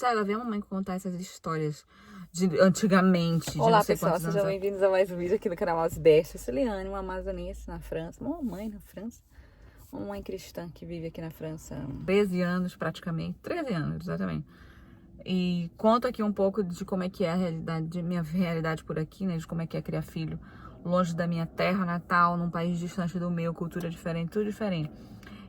Ela vê a mamãe contar essas histórias de antigamente, de Olá, não sei pessoal, quantos anos. sejam bem-vindos a mais um vídeo aqui do canal Ausbest. Eu sou Liane, uma amazonense na França, uma mãe na França, uma mãe cristã que vive aqui na França. 13 anos praticamente, 13 anos exatamente. E conto aqui um pouco de como é que é a realidade, de minha realidade por aqui, né? De como é que é criar filho longe da minha terra natal, num país distante do meu, cultura diferente, tudo diferente.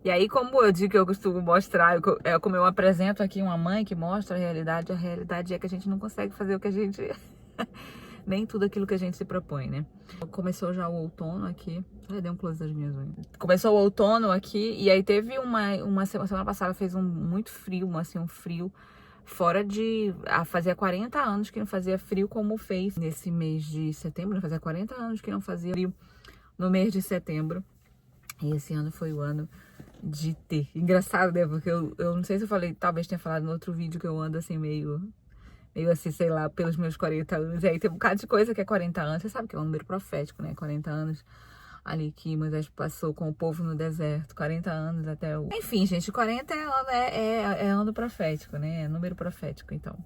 E aí, como eu digo que eu costumo mostrar, como eu apresento aqui uma mãe que mostra a realidade é que a gente não consegue fazer o que a gente... nem tudo aquilo que a gente se propõe, né? Começou já o outono aqui. Dei um close das minhas unhas. Começou o outono aqui e aí teve uma semana passada fez muito frio, assim, um frio fora de... fazia 40 anos que não fazia frio como fez nesse mês de setembro, né? Fazia 40 anos que não fazia frio no mês de setembro. E esse ano foi o ano de ter. Engraçado, né? Porque eu não sei se eu falei, talvez tenha falado no outro vídeo que eu ando assim meio assim, sei lá, pelos meus 40 anos. E aí tem um bocado de coisa que é 40 anos. Você sabe que é um número profético, né? 40 anos ali que Moisés passou com o povo no deserto. 40 anos até o... Enfim, gente, 40 é ano profético, né? É número profético, então.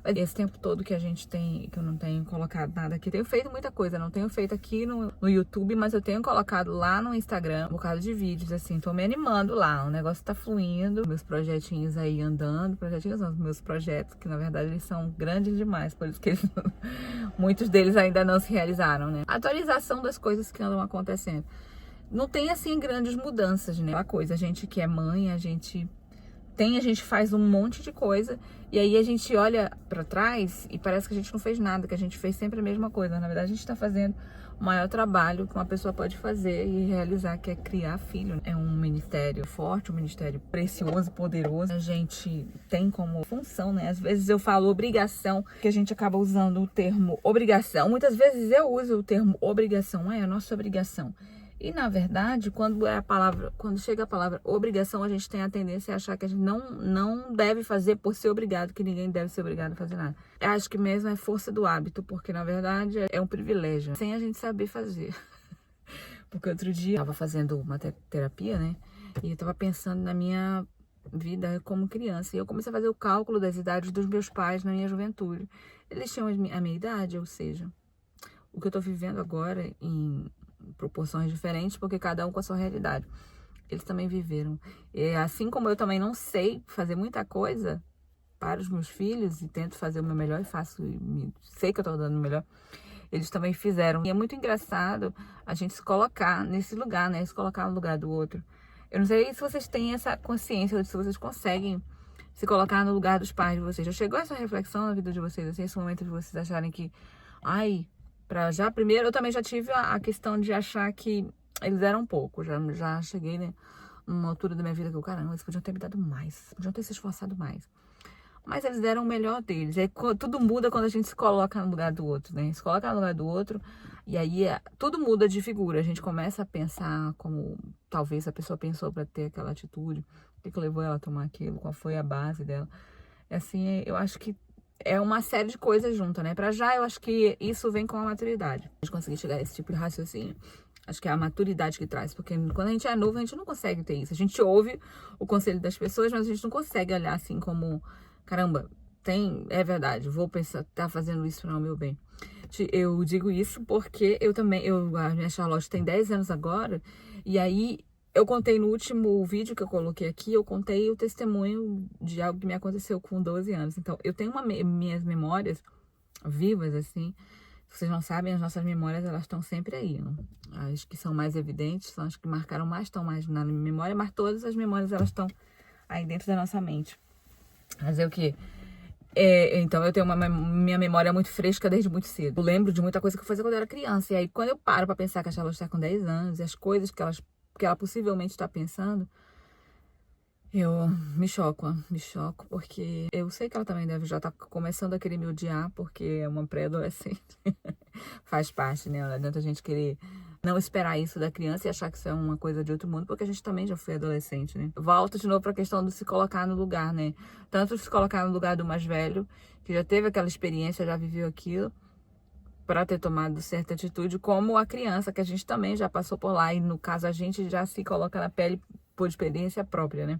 Esse tempo todo que a gente tem, que eu não tenho colocado nada aqui. Tenho feito muita coisa, não tenho feito aqui no YouTube, mas eu tenho colocado lá no Instagram um bocado de vídeos, assim. Tô me animando lá, o negócio tá fluindo. Meus projetinhos aí andando, projetinhos não, meus projetos, que na verdade eles são grandes demais, por isso que muitos deles ainda não se realizaram, né? Atualização das coisas que andam acontecendo. Não tem, assim, grandes mudanças, né? Aquela coisa, a gente que é mãe, a gente faz um monte de coisa e aí a gente olha pra trás e parece que a gente não fez nada, que a gente fez sempre a mesma coisa. Na verdade, a gente tá fazendo o maior trabalho que uma pessoa pode fazer e realizar, que é criar filho. É um ministério forte, um ministério precioso, poderoso. A gente tem como função, né? Às vezes eu falo obrigação, que a gente acaba usando o termo obrigação. Muitas vezes eu uso o termo obrigação, é a nossa obrigação. E, na verdade, quando chega a palavra obrigação, a gente tem a tendência a achar que a gente não deve fazer por ser obrigado, que ninguém deve ser obrigado a fazer nada. Eu acho que mesmo é força do hábito, porque, na verdade, é um privilégio, sem a gente saber fazer. Porque outro dia eu estava fazendo uma terapia, né? E eu estava pensando na minha vida como criança. E eu comecei a fazer o cálculo das idades dos meus pais na minha juventude. Eles tinham a minha idade, ou seja, o que eu tô vivendo agora em proporções diferentes, porque cada um com a sua realidade. Eles também viveram. E assim como eu também não sei fazer muita coisa para os meus filhos e tento fazer o meu melhor e faço, sei que eu tô dando o melhor, eles também fizeram. E é muito engraçado a gente se colocar nesse lugar, né? Se colocar no lugar do outro. Eu não sei se vocês têm essa consciência, ou se vocês conseguem se colocar no lugar dos pais de vocês. Já chegou essa reflexão na vida de vocês, assim, esse momento de vocês acharem que, ai, primeiro, eu também já tive a questão de achar que eles eram pouco. Já cheguei, né, numa altura da minha vida que eu, caramba, eles podiam ter me dado mais, podiam ter se esforçado mais. Mas eles deram o melhor deles. Aí tudo muda quando a gente se coloca no lugar do outro, né? Se coloca no lugar do outro, e aí tudo muda de figura. A gente começa a pensar como talvez a pessoa pensou para ter aquela atitude, o que levou ela a tomar aquilo, qual foi a base dela. Assim, eu acho que é uma série de coisas juntas, né? Pra já, eu acho que isso vem com a maturidade. A gente conseguir chegar a esse tipo de raciocínio, acho que é a maturidade que traz. Porque quando a gente é novo, a gente não consegue ter isso. A gente ouve o conselho das pessoas, mas a gente não consegue olhar assim como... Caramba, é verdade, vou pensar, tá fazendo isso para o meu bem. Eu digo isso porque a minha Charlotte tem 10 anos agora, e aí eu contei no último vídeo que eu coloquei aqui, eu contei o testemunho de algo que me aconteceu com 12 anos. Então, eu tenho minhas memórias vivas, assim. Vocês não sabem, as nossas memórias, elas estão sempre aí, né? As que são mais evidentes, são as que marcaram mais, estão mais na minha memória, mas todas as memórias, elas estão aí dentro da nossa mente. Fazer o quê? Então eu tenho minha memória muito fresca desde muito cedo. Eu lembro de muita coisa que eu fazia quando eu era criança. E aí, quando eu paro pra pensar que a Charlotte está com 10 anos e as coisas que ela possivelmente está pensando, eu me choco, porque eu sei que ela também deve já estar começando a querer me odiar, porque é uma pré-adolescente. Faz parte, né? Não adianta a gente querer não esperar isso da criança e achar que isso é uma coisa de outro mundo, porque a gente também já foi adolescente, né? Volto de novo pra questão do se colocar no lugar, né? Tanto se colocar no lugar do mais velho, que já teve aquela experiência, já viveu aquilo, para ter tomado certa atitude, como a criança, que a gente também já passou por lá, e no caso a gente já se coloca na pele por experiência própria, né?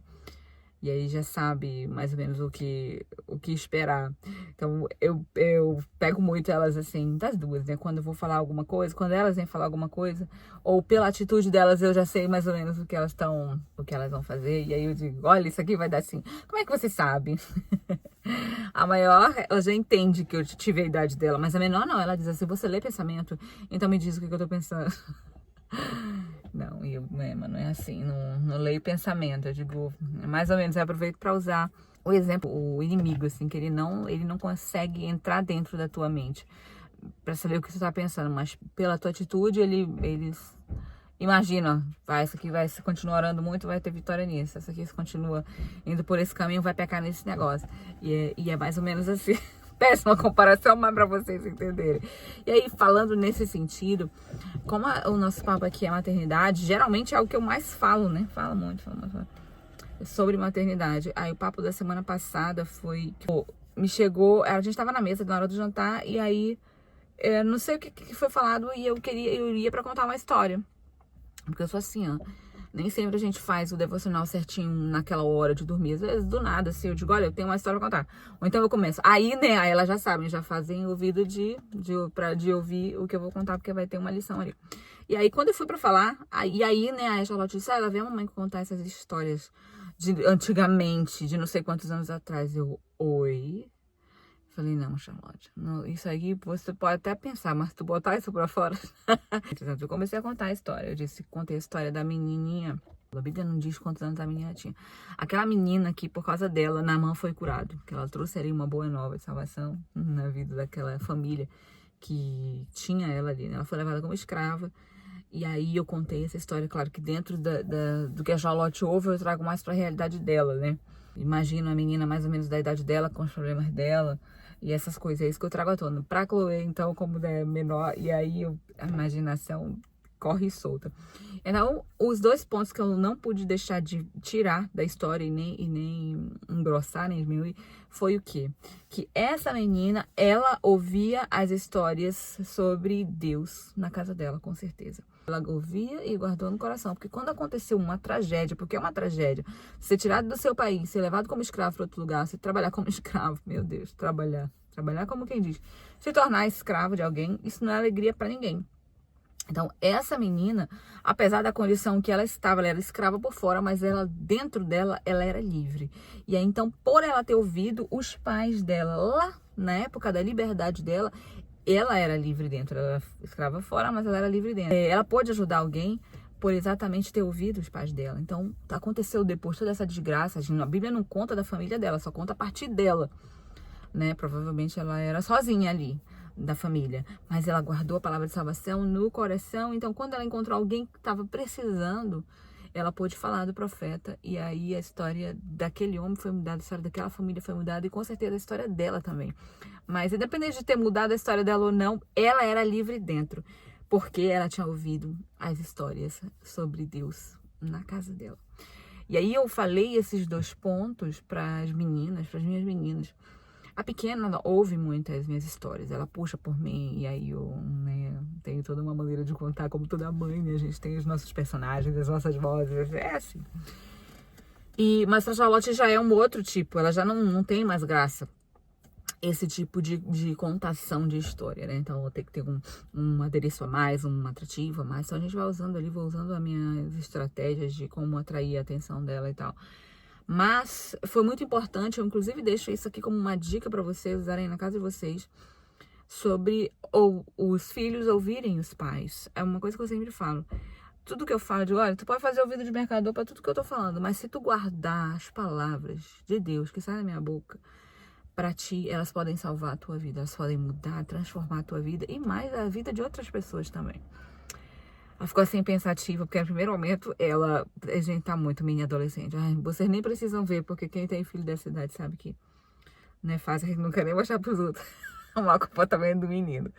E aí já sabe mais ou menos o que esperar. Então eu pego muito elas assim, das duas, né? Quando eu vou falar alguma coisa, quando elas vêm falar alguma coisa, ou pela atitude delas eu já sei mais ou menos o que elas vão fazer. E aí eu digo, olha, isso aqui vai dar assim. Como é que você sabe? A maior, ela já entende que eu tive a idade dela, mas a menor não. Ela diz assim, você lê pensamento, então me diz o que eu tô pensando. Não, não é assim, não leio pensamento, eu digo, mais ou menos, eu aproveito para usar o exemplo, o inimigo, assim, que ele não consegue entrar dentro da tua mente para saber o que você tá pensando, mas pela tua atitude, eles imagina, essa aqui vai se continuar orando muito, vai ter vitória nisso, essa aqui se continua indo por esse caminho, vai pecar nesse negócio, e é mais ou menos assim. Péssima comparação, mas para vocês entenderem. E aí, falando nesse sentido, como o nosso papo aqui é maternidade, geralmente é o que eu mais falo, né? Falo muito. Sobre maternidade. Aí o papo da semana passada foi que me chegou, a gente tava na mesa na hora do jantar, e aí não sei o que foi falado, e eu ia pra contar uma história. Porque eu sou assim, ó. Nem sempre a gente faz o devocional certinho naquela hora de dormir. Às vezes, do nada, assim, eu digo, olha, eu tenho uma história pra contar. Ou então eu começo. Aí, né, aí elas já sabem, já fazem ouvido de ouvir o que eu vou contar, porque vai ter uma lição ali. E aí, quando eu fui pra falar, aí, né, a Charlotte disse, ela vê a mamãe contar essas histórias de antigamente, de não sei quantos anos atrás. Eu, oi? Falei, não, Charlotte, não, isso aí você pode até pensar, mas tu botar isso pra fora. Então, eu comecei a contar a história. Contei a história da menininha. A Bíblia não diz quantos anos a menina tinha. Aquela menina que, por causa dela, Naamã foi curado. Que ela trouxe ali uma boa nova de salvação na vida daquela família que tinha ela ali, né? Ela foi levada como escrava. E aí eu contei essa história, claro que dentro do que a Charlotte ouve, eu trago mais pra realidade dela, né? Imagino a menina mais ou menos da idade dela, com os problemas dela e essas coisas. É isso que eu trago à tona. Pra Chloe, então, como é menor, e aí a imaginação corre solta. Então, os dois pontos que eu não pude deixar de tirar da história e nem engrossar, nem diminuir, foi o quê? Que essa menina, ela ouvia as histórias sobre Deus na casa dela, com certeza. Ela ouvia e guardou no coração, porque quando aconteceu uma tragédia, porque é uma tragédia, ser tirado do seu país, ser levado como escravo para outro lugar, se trabalhar como escravo, meu Deus, trabalhar como quem diz, se tornar escravo de alguém, isso não é alegria para ninguém. Então, essa menina, apesar da condição que ela estava, ela era escrava por fora, mas ela, dentro dela, ela era livre. E aí, então, por ela ter ouvido os pais dela lá, na época da liberdade dela, ela era livre dentro. Ela era escrava fora, mas ela era livre dentro. Ela pôde ajudar alguém por exatamente ter ouvido os pais dela. Então, aconteceu depois toda essa desgraça. A Bíblia não conta da família dela, só conta a partir dela, né? Provavelmente ela era sozinha ali da família, mas ela guardou a palavra de salvação no coração. Então, quando ela encontrou alguém que estava precisando, ela pôde falar do profeta, e aí a história daquele homem foi mudada, a história daquela família foi mudada, e com certeza a história dela também. Mas independente de ter mudado a história dela ou não, ela era livre dentro, porque ela tinha ouvido as histórias sobre Deus na casa dela. E aí eu falei esses dois pontos para as meninas, para as minhas meninas. A pequena, ela ouve muitas minhas histórias, ela puxa por mim, e aí eu, né, tenho toda uma maneira de contar, como toda mãe, né? A gente tem os nossos personagens, as nossas vozes, é assim. Mas a Charlotte já é um outro tipo, ela já não tem mais graça, esse tipo de contação de história, né? Então eu vou ter que ter um adereço a mais, um atrativo a mais, então a gente vai usando ali, vou usando as minhas estratégias de como atrair a atenção dela e tal. Mas foi muito importante, eu inclusive deixo isso aqui como uma dica para vocês usarem na casa de vocês, sobre os filhos ouvirem os pais. É uma coisa que eu sempre falo. Tudo que eu falo, eu digo, olha, tu pode fazer ouvido de mercador para tudo que eu tô falando, mas se tu guardar as palavras de Deus que saem da minha boca, para ti, elas podem salvar a tua vida, elas podem mudar, transformar a tua vida e mais a vida de outras pessoas também. Ela ficou assim pensativa, porque no primeiro momento a gente tá muito mini adolescente. Ai, vocês nem precisam ver, porque quem tem filho dessa idade sabe que não é fácil, a gente não quer nem mostrar pros outros o mau comportamento do menino.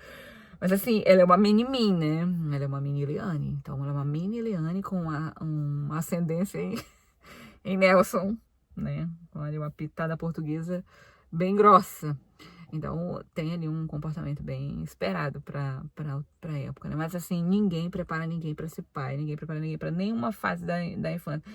Mas assim, ela é uma mini-min, né? Ela é uma mini Eliane. Então ela é uma mini Eliane com uma ascendência em Nelson, né? Com ali uma pitada portuguesa bem grossa. Então, tem ali um comportamento bem esperado pra época, né? Mas, assim, ninguém prepara ninguém pra ser pai, ninguém prepara ninguém pra nenhuma fase da infância.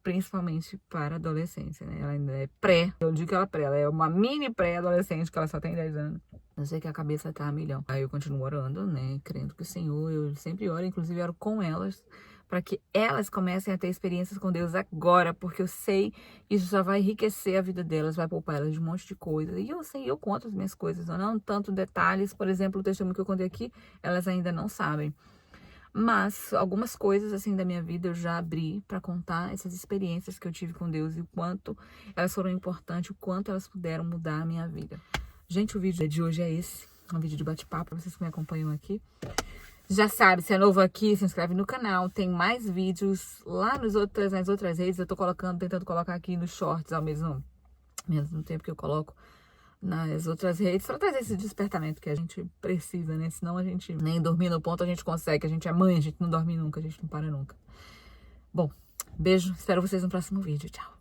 principalmente para a adolescência, né? Ela ainda é pré, eu digo que ela é pré, ela é uma mini pré-adolescente, que ela só tem 10 anos. Eu sei que a cabeça tá a milhão. Aí eu continuo orando, né? Crendo que o Senhor, eu sempre oro, inclusive oro com elas, para que elas comecem a ter experiências com Deus agora, porque eu sei que isso só vai enriquecer a vida delas, vai poupar elas de um monte de coisa. E eu sei, eu conto as minhas coisas, não tanto detalhes, por exemplo, o testemunho que eu contei aqui, elas ainda não sabem. Mas algumas coisas assim da minha vida eu já abri para contar essas experiências que eu tive com Deus e o quanto elas foram importantes, o quanto elas puderam mudar a minha vida. Gente, o vídeo de hoje é esse, um vídeo de bate-papo para vocês que me acompanham aqui. Já sabe, se é novo aqui, se inscreve no canal. Tem mais vídeos lá nas outras redes. Eu tô tentando colocar aqui nos shorts ao mesmo tempo que eu coloco nas outras redes, para trazer esse despertamento que a gente precisa, né? Senão a gente nem dormir no ponto a gente consegue. A gente é mãe, a gente não dorme nunca, a gente não para nunca. Bom, beijo, espero vocês no próximo vídeo. Tchau!